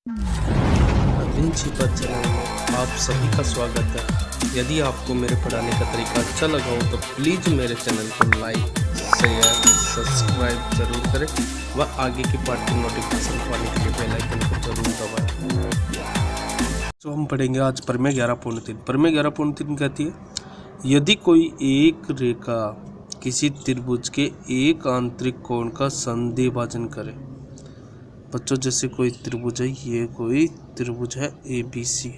Vinci पर channel में आप सभी का स्वागत है। यदि आपको मेरे पढ़ाने का तरीका अच्छा लगा हो तो प्लीज़ मेरे चैनल को लाइक, शेयर, सब्सक्राइब जरूर करें व आगे की पार्ट की नोटिफिकेशन पाने के लिए बेल आइकन को जरूर दबाएं। तो हम पढ़ेंगे आज प्रमेय 11.3। प्रमेय 11.3 कहती है, यदि कोई एक रेखा किसी त्रिभुज के एक आंतरिक कोण का संधिभाजन करे। बच्चों जैसे कोई त्रिभुज है, ये कोई त्रिभुज है ABC,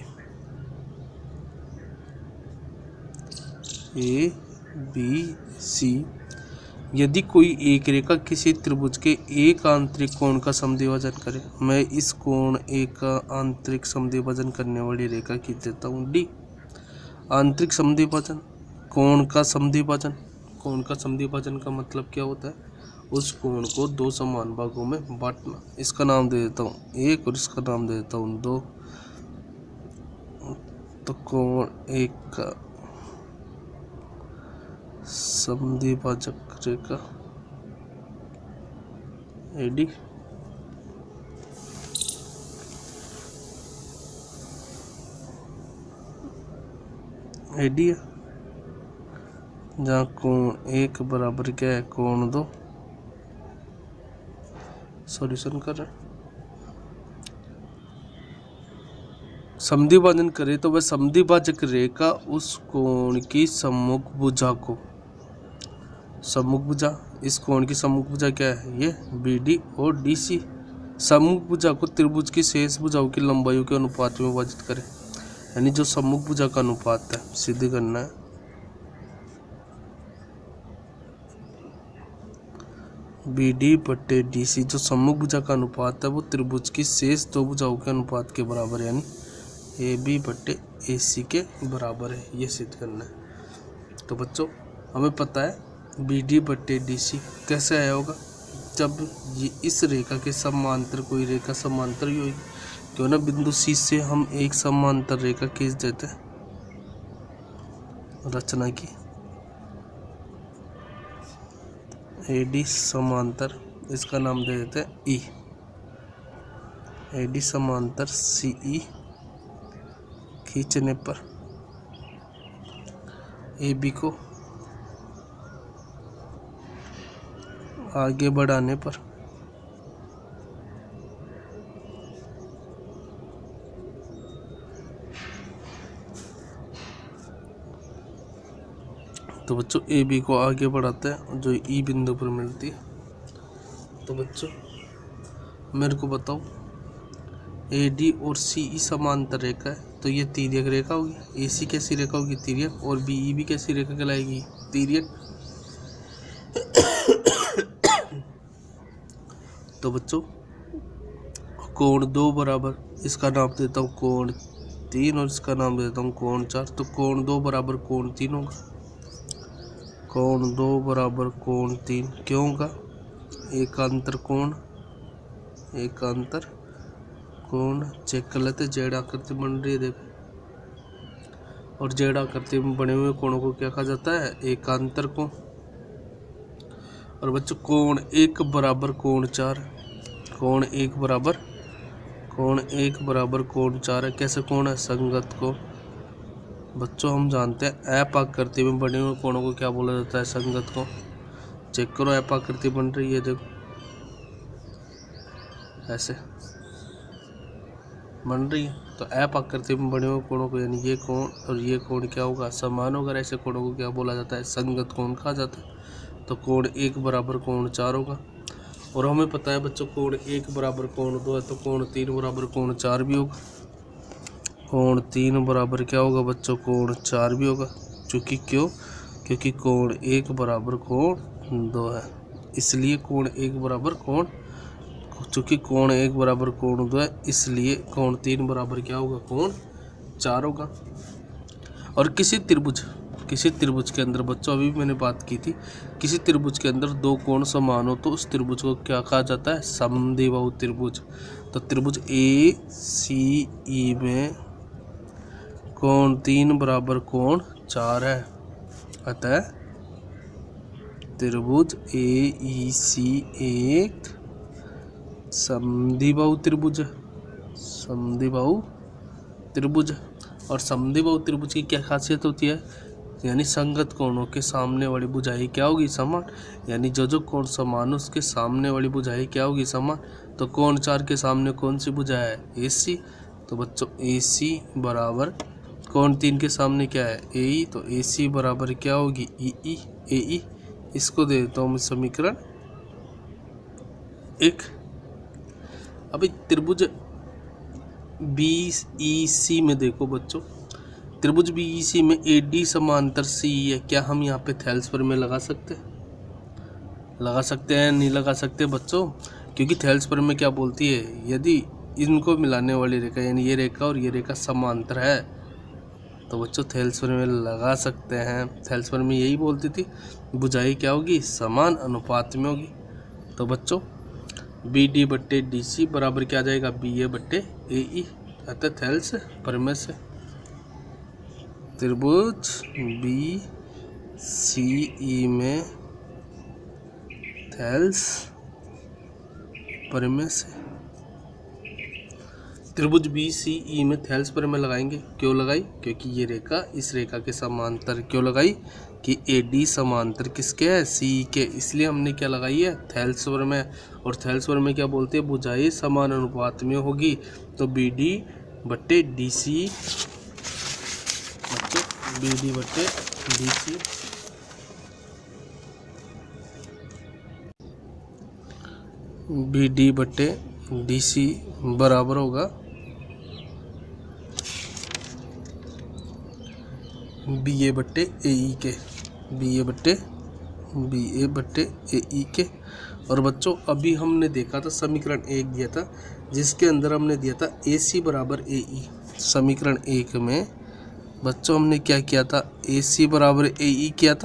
यदि कोई एक रेखा किसी त्रिभुज के एक आंतरिक कोण का समद्विभाजन करे। मैं इस कोण एक का आंतरिक समद्विभाजन करने वाली रेखा खींच देता हूँ D। आंतरिक समद्विभाजन, कोण का समद्विभाजन। कोण का समद्विभाजन का मतलब क्या होता है? उस कोण को दो समान भागों में बांटना। इसका नाम दे देता हूँ 1 और इसका नाम दे देता हूँ 2। तो कोण एक का समद्विभाजक रेखा AD है, जहाँ कोण एक बराबर क्या है, कोण 2। सॉल्यूशन कर रहे हैं। समद्विभाजन करे तो वह समद्विभाजक रेखा उस कोण की सम्मुख भुजा को, सम्मुख भुजा, इस कोण की सम्मुख भुजा क्या है, ये BD और DC, सम्मुख भुजा को त्रिभुज की शेष भुजाओं की लंबाइयों के अनुपात में विभाजित करे। यानी जो सम्मुख भुजा का अनुपात है सिद्ध करना है। BD बटे DC, जो सम्मुख भुजा का अनुपात है वो त्रिभुज की शेष दो भुजाओं के अनुपात के बराबर है, यानी AB बटे AC के बराबर है, ये सिद्ध करना है। तो बच्चों हमें पता है BD बटे DC कैसे आया होगा, जब ये इस रेखा के समांतर कोई रेखा समांतर ही होगी, क्यों ना बिंदु C से हम एक समांतर रेखा खींच देते हैं रचना की। AD समांतर, इसका नाम दे देते हैं E। AD समांतर CE खींचने पर AB को आगे बढ़ाने पर तो बच्चों AB को आगे बढ़ाते हैं जो E बिंदु पर मिलती है। तो बच्चों मेरे को बताओ AD और CE समांतर रेखा है, तो ये तिर्यक रेखा होगी। AC कैसी रेखा होगी, तिर्यक, और BE भी कैसी रेखा कहलाएगी, तिर्यक। तो बच्चों कोण 2 बराबर, इसका नाम देता हूँ कोण 3 और इसका नाम देता हूँ कोण 4। तो कोण 2 बराबर कोण 3 होगा। कोण 2 बराबर कोण 3 क्यों होगा? एकांतर कोण, एकांतर कोण चेक कर लेते। जेड आकृति बन रही है देखो, और जेड आकृति में बने हुए कोणों को क्या कहा जाता है, एकांतर कोण। और बच्चों कोण 1 बराबर कोण 4, कोण 1 बराबर कोण 4 है। कैसे कोण है, संगत कोण। बच्चों हम जानते हैं अपाकृति में बने हुए कोणों को क्या बोला जाता है, संगत कोण। चेक करो अपाकृति बन रही है देखो, ऐसे बन रही है। तो अपाकृति में बने हुए कोणों को, यानी ये कोण और ये कोण क्या होगा, समान होगा। ऐसे कोणों को क्या बोला जाता है, संगत कोण कहा जाता है। तो कोण 1 बराबर कोण 4 होगा। और हमें पता है बच्चों कोण 1 बराबर कोण 2 है, तो कोण 3 बराबर कोण 4 भी होगा। कोण 3 बराबर क्या होगा बच्चों, कोण 4 भी होगा। क्योंकि क्योंकि कोण 1 बराबर कोण 2 है, इसलिए कोण 1 बराबर कोण, चूँकि कोण 1 बराबर कोण 2 है, इसलिए कोण 3 बराबर क्या होगा, कोण 4 होगा। और किसी त्रिभुज के अंदर बच्चों, अभी मैंने बात की थी, किसी त्रिभुज के अंदर दो कोण समान हो तो उस त्रिभुज को क्या कहा जाता है, समद्विबाहु त्रिभुज। तो त्रिभुज ACE में कोण 3 बराबर कोण 4 है, अतः त्रिभुज AEC एक समद्विबाहु त्रिभुज है। समद्विबाहु त्रिभुज। और समद्विबाहु त्रिभुज की क्या खासियत होती है, यानी संगत कोणों के सामने वाली भुजाएं क्या होगी, समान। यानी जो कोण समान उसके सामने वाली भुजाएं क्या होगी, समान। तो कोण 4 के सामने कौन सी भुजा है, AC। तो बच्चों AC बराबर कोण 3 के सामने क्या है, AE। तो AC बराबर क्या होगी, EE AE। इसको दे देता हूँ मैं समीकरण 1। अभी त्रिभुज BEC में देखो बच्चों, त्रिभुज BEC में AD समांतर CE है। क्या हम यहाँ पे थेल्स प्रमेय लगा सकते हैं, नहीं लगा सकते बच्चों, क्योंकि थेल्स प्रमेय क्या बोलती है, यदि इनको मिलाने वाली रेखा यानी ये रेखा और ये रेखा समांतर है तो बच्चों थेल्स प्रमेय लगा सकते हैं। थेल्स प्रमेय यही बोलती थी, भुजाएं क्या होगी, समान अनुपात में होगी। तो बच्चों BD/DC बराबर क्या आ जाएगा, BA/AE। अतः थेल्स प्रमेय से त्रिभुज BCE में थेल्स प्रमेय से, त्रिभुज BCE में थेल्स प्रमेय लगाएंगे। क्यों लगाई, क्योंकि ये रेखा इस रेखा के समांतर। क्यों लगाई कि AD समांतर किसके है, CE के, इसलिए हमने क्या लगाई है, थेल्स प्रमेय। और थेल्स प्रमेय क्या बोलते हैं, भुजाएं समान अनुपात में होगी। तो BD/DC BD/DC BD/DC बराबर होगा BA/AE के, BA/AE के। और बच्चों अभी हमने देखा था समीकरण 1 दिया था, जिसके अंदर हमने दिया था AC बराबर AE। समीकरण 1 में बच्चों हमने क्या किया था, AC बराबर AE किया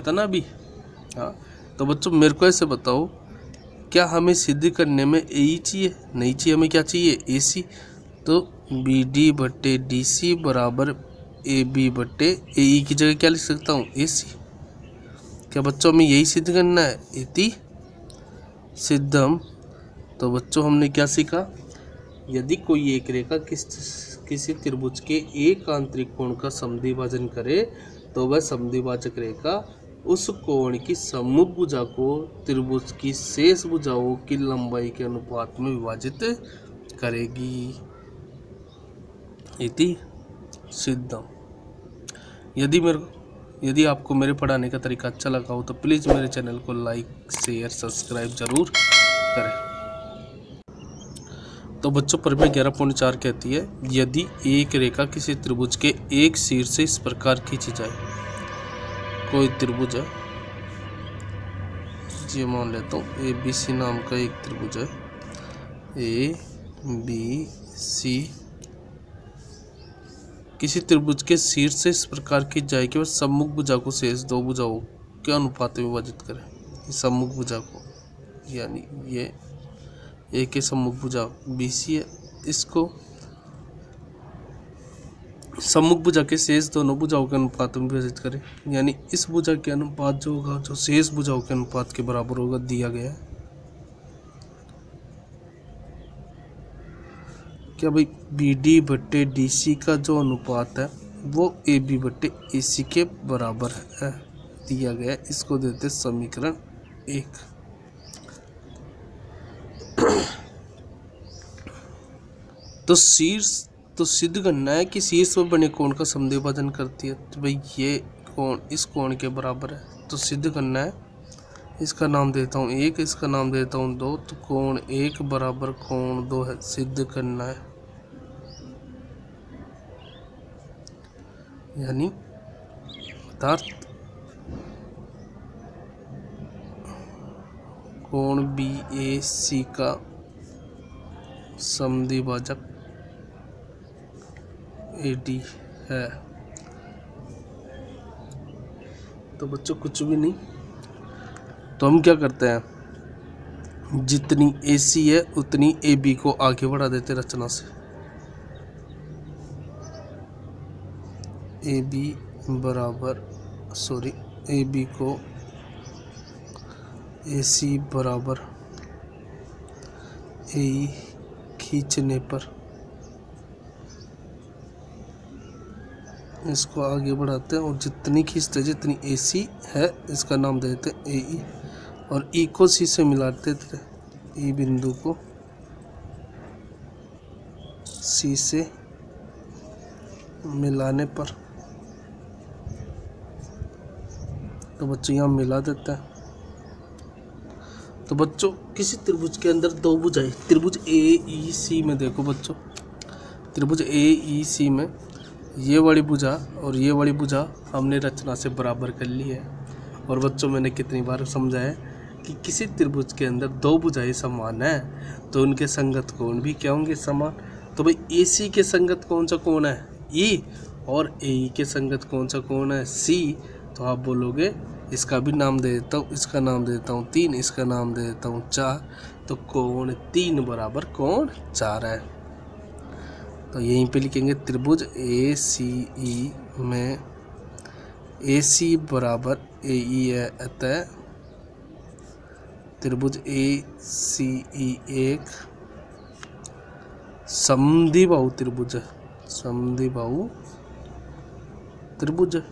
था ना अभी। हाँ, तो बच्चों मेरे को ऐसे बताओ, क्या हमें सिद्ध करने में AE चाहिए, नहीं चाहिए, हमें क्या चाहिए, AC। तो BD/DC बराबर AB/AE की जगह क्या लिख सकता हूँ, AC। क्या बच्चों हमें यही सिद्ध करना है, इति सिद्धम। तो बच्चों हमने क्या सीखा, यदि कोई एक रेखा किसी त्रिभुज के एक आंतरिक कोण का समद्विभाजन करे तो वह समद्विभाजक रेखा उस कोण की सम्मुख भुजा को त्रिभुज की शेष भुजाओं की लंबाई के अनुपात में विभाजित करेगी, इति सिद्धम। यदि आपको मेरे पढ़ाने का तरीका अच्छा लगा हो तो प्लीज़ मेरे चैनल को लाइक शेयर सब्सक्राइब जरूर करें। तो बच्चों प्रमेय 11.4 कहती है, यदि एक रेखा किसी त्रिभुज के एक शीर्ष से इस प्रकार खींची जाए। कोई त्रिभुज है, ये मान लेता हूँ ABC नाम का एक त्रिभुज है, ABC किसी त्रिभुज के शीर्ष से इस प्रकार खींच जाए कि वह सम्मुख भुजा को शेष दो भुजाओं के अनुपात में विभाजित करें। सम्मुख भुजा को, यानी ये A के सम्मुख भुजा BC है, इसको सम्मुख भुजा के शेष दोनों भुजाओं के अनुपात में विभाजित करें। यानी इस भुजा के अनुपात जो होगा, जो शेष भुजाओं के अनुपात के बराबर होगा, दिया गया है। क्या भाई, BD/DC का जो अनुपात है वो AB/AC के बराबर है, दिया गया है। इसको देते समीकरण 1। तो सिद्ध करना है कि शीर्ष पर बने कोण का समद्विभाजन करती है। तो भाई ये कोण इस कोण के बराबर है, तो सिद्ध करना है। इसका नाम देता हूँ 1, इसका नाम देता हूँ 2। तो कोण 1 बराबर कोण 2 है, सिद्ध करना है। यानी अर्थात कोण BAC का समद्विभाजक AD है। तो बच्चों कुछ भी नहीं, तो हम क्या करते हैं, जितनी AC है उतनी AB को आगे बढ़ा देते रचना से। AB को AC बराबर AE खींचने पर इसको आगे बढ़ाते हैं और जितनी खींचते जितनी AC है इसका नाम देते हैं AE और E को C से मिलाते थे। E बिंदु को C से मिलाने पर तो बच्चों यहाँ मिला देता है। तो बच्चों किसी त्रिभुज के अंदर दो भुजाएं, त्रिभुज AEC में देखो बच्चों, त्रिभुज AEC में ये वाली भुजा और ये वाली भुजा हमने रचना से बराबर कर ली है। और बच्चों मैंने कितनी बार समझाया कि किसी त्रिभुज के अंदर दो भुजाएं समान है तो उनके संगत कोण भी क्या होंगे, समान। तो भाई AC के संगत कौन सा कोण है, E, और AE के संगत कौन सा कोण है, C। तो आप बोलोगे इसका भी नाम दे देता हूँ, इसका नाम दे देता हूँ 3, इसका नाम दे देता हूँ 4। तो कोण 3 बराबर कोण 4 है। तो यहीं पे लिखेंगे त्रिभुज ACE में AC बराबर AE है, अतः त्रिभुज ACE एक समद्विबाहु त्रिभुज है, समद्विबाहु त्रिभुज है।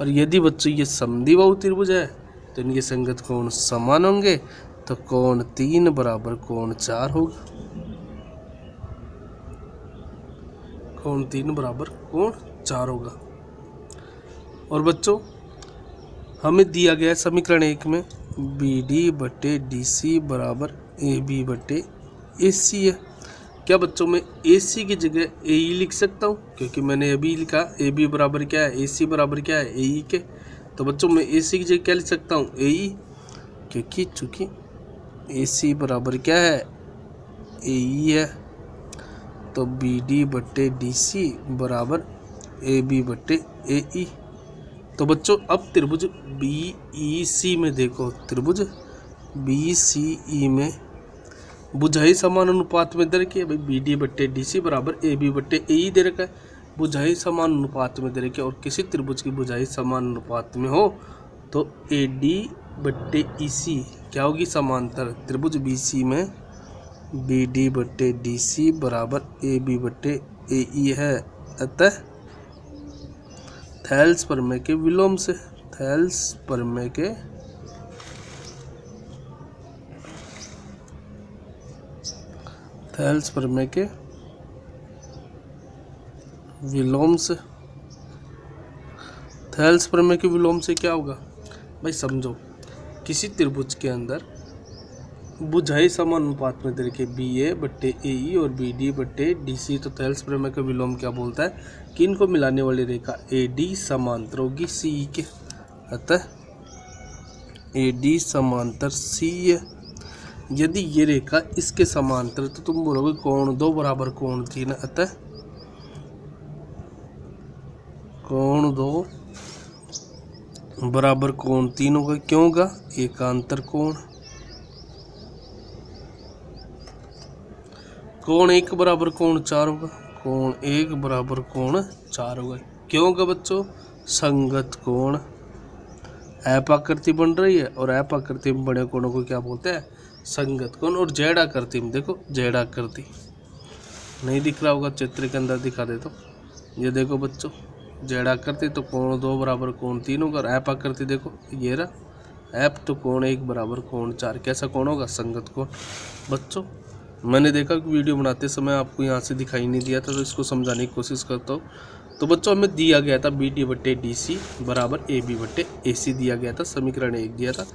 और यदि बच्चों ये समद्विबाहु त्रिभुज है तो इनके संगत कोण समान होंगे, तो कोण 3 बराबर कोण 4 होगा, कोण 3 बराबर कोण 4 होगा। और बच्चों हमें दिया गया है समीकरण 1 में BD/DC बराबर AB/AC है। क्या बच्चों मैं AC की जगह AE लिख सकता हूँ, क्योंकि मैंने अभी लिखा AB बराबर क्या है, AC बराबर क्या है, AE के। तो बच्चों मैं AC की जगह क्या लिख सकता हूँ, AE, क्योंकि चूँकि AC बराबर क्या है, AE है। तो BD/DC बराबर AB/AE। तो बच्चों अब त्रिभुज BEC में देखो, त्रिभुज BCE में भुजाएं समान अनुपात में दे रखी है। भाई BD/DC बराबर AB/AE दे रखा है, भुजाएं समान अनुपात में दे रखी है। और किसी त्रिभुज की भुजाएं समान अनुपात में हो तो AD/EC क्या होगी, समांतर। त्रिभुज BC में BD/DC बराबर AB/AE है, अतः थेल्स प्रमेय के विलोम से, थेल्स प्रमेय के थेल्स प्रमेय के विलोम से, थेल्स प्रमेय के विलोम से क्या होगा भाई, समझो किसी त्रिभुज के अंदर भुजाएं समान अनुपात में दे रखी BA/AE और BD/DC। तो थेल्स प्रमेय का विलोम क्या बोलता है कि इनको मिलाने वाली रेखा AD समांतर होगी CE के, अतः AD समांतर CE है। यदि ये रेखा इसके समांतर तो तुम बोलोगे कोण 2 बराबर कोण 3, अतः कोण 2 बराबर कोण 3 होगा। क्यों होगा, एकांतर कोण। कोण 1 बराबर कोण 4 होगा, कोण 1 बराबर कोण 4 होगा। क्यों होगा बच्चों, संगत कोण। ऐप आकृति बन रही है और ऐप आकृति में बड़े कोणों को क्या बोलते हैं, संगत कोण। और जेड आकृति में देखो, जेड आकृति नहीं दिख रहा होगा, चित्र के अंदर दिखा देता हूँ। ये देखो बच्चों जेड आकृति, तो कोण 2 बराबर कोण 3 होगा। और ऐप आकृति देखो ये रहा ऐप, तो कोण 1 बराबर कोण 4। कैसा कोण होगा, संगत कोण। बच्चों मैंने देखा कि वीडियो बनाते समय आपको यहाँ से दिखाई नहीं दिया था, तो इसको समझाने की कोशिश करता हूँ। तो बच्चों हमें दिया गया था BD/DC बराबर AB/AC दिया गया था, समीकरण 1 दिया था।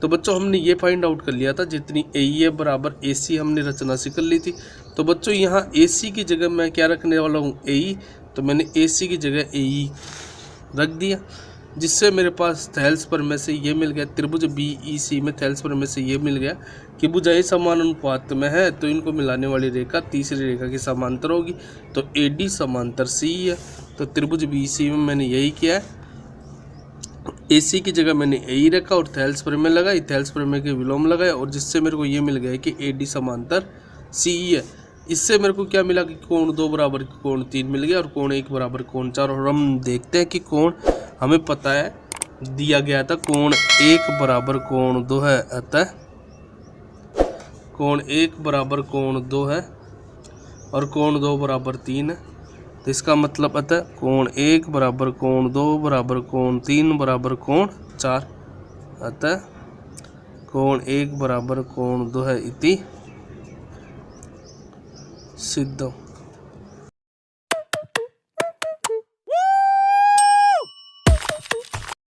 तो बच्चों हमने ये फाइंड आउट कर लिया था, जितनी AE बराबर AC हमने रचना से कर ली थी। तो बच्चों यहाँ AC की जगह मैं क्या रखने वाला हूँ, AE। तो मैंने AC की जगह AE रख दिया, जिससे मेरे पास थेल्स प्रमेय से ये मिल गया, त्रिभुज BEC में थेल्स प्रमेय से ये मिल गया कि भुजाएं समान अनुपात में है तो इनको मिलाने वाली रेखा तीसरी रेखा की समांतर होगी। तो AD समांतर CE है। तो त्रिभुज BC में मैंने यही किया है, AC की जगह मैंने AE रखा और थेल्स प्रमेय लगाई, थेल्स प्रमेय के विलोम लगाया, और जिससे मेरे को ये मिल गया कि AD समांतर CE है। इससे मेरे को क्या मिला कि कोण 2 बराबर कोण 3 मिल गया और कोण 1 बराबर कोण 4। और हम देखते हैं कि कोण हमें पता है दिया गया था कोण 1 बराबर कोण 2 है, अतः कोण 1 बराबर कोण 2 है, और कोण 2 बराबर 3 है। तो इसका मतलब अतः कोण 1 बराबर कोण 2 बराबर कोण 3 बराबर कोण 4। अतः कोण 1 बराबर कोण 2 है इति सिद्धम।